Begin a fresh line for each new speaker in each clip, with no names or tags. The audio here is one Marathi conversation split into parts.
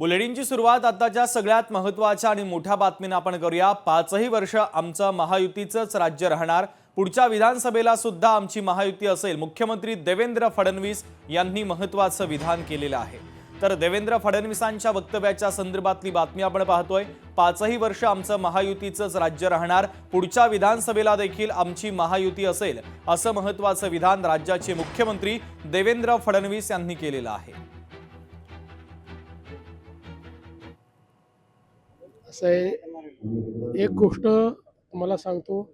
बुलेटिनची सुरुवात आताच्या सगळ्यात महत्त्वाच्या आणि मोठ्या बातमीने आपण करूया। 5ही वर्ष आमचं महायुतीचंच राज्य राहणार, पुढच्या विधानसभेला सुद्धा आमची महायुती असेल। मुख्यमंत्री देवेंद्र फडणवीस यांनी महत्त्वाचं विधान केलेलं आहे। तर देवेंद्र फडणवीसांच्या वक्तव्याच्या संदर्भातली बातमी आपण पाहतोय। 5ही वर्ष आमचं महायुतीचंच राज्य राहणार, पुढच्या विधानसभेला देखील आमची महायुती असेल, असं महत्त्वाचं विधान राज्याचे मुख्यमंत्री देवेंद्र फडणवीस यांनी केलेलं आहे।
एक गोष्ट तुम्हाला सांगतो,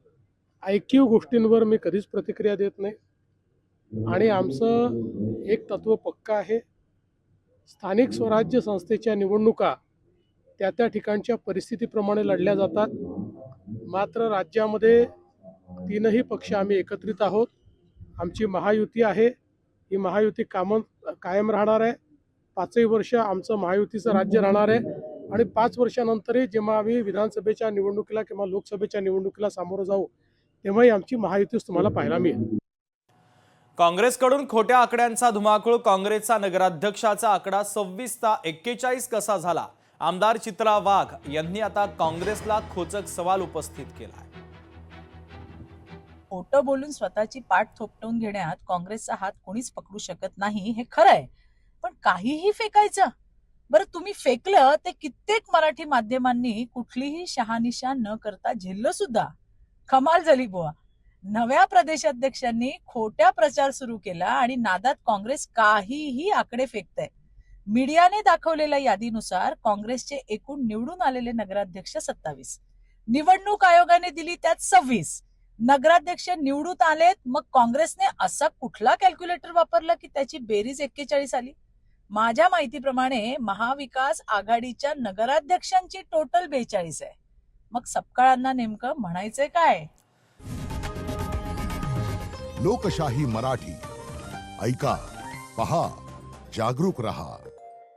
ऐकीव गोष्टींवर मी कधीच प्रतिक्रिया देत नाही आणि आमचं एक तत्व पक्का आहे। स्थानिक स्वराज्य संस्थेच्या निवडणुका त्या ठिकाणच्या परिस्थितीप्रमाणे लढल्या जातात। मात्र राज्यामध्ये तीनही पक्ष आम्ही एकत्रित आहोत। आमची महायुती आहे, ही महायुती कायम राहणार आहे। 5ही वर्ष आमचं महायुतीचं राज्य राहणार आहे आणि 5 वर्षानंतरही जेव्हा आम्ही विधानसभेच्या निवडणुकीला किंवा लोकसभेच्या निवडणुकीला सामोरं जाऊ, तेव्हाही आमची महायुतीच तुम्हाला पाहायला मिळेल।
काँग्रेसकडून खोट्या आकड्यांचा धुमाकूळ। काँग्रेसचा नगराध्यक्षाचा आकडा 26 ता 41 कसा झाला? आमदार चित्रा वाघ यांनी आता काँग्रेसला खोचक सवाल उपस्थित केला आहे।
खोटं बोलून स्वतःची पाठ थोपटवून घेण्यात काँग्रेसचा हात कोणीच पकडू शकत नाही, हे खरं आहे। पण काहीही फेकायचं, बरं तुम्ही फेकलं ते कित्येक मराठी माध्यमांनी कुठलीही शहानिशा न करता झेललं सुद्धा। कमाल झाली बुवा। नव्या प्रदेशाध्यक्षांनी खोट्या प्रचार सुरू केला आणि नादात काँग्रेस काहीही आकडे फेकतंय। मीडियाने दाखवलेल्या यादीनुसार काँग्रेसचे एकूण निवडून आलेले नगराध्यक्ष 27, निवडणूक आयोगाने दिली त्यात 26 नगराध्यक्ष निवडून आलेत। मग काँग्रेसने असा कुठला कॅल्क्युलेटर वापरला की त्याची बेरीज 41 आली? माझ्या माहितीप्रमाणे महाविकास आघाडीच्या नगराध्यक्षांची टोटल 42 आहे। मग सपकाळांना नेमकं म्हणायचंय काय?
लोकशाही मराठी ऐका, पहा, जागरूक रहा।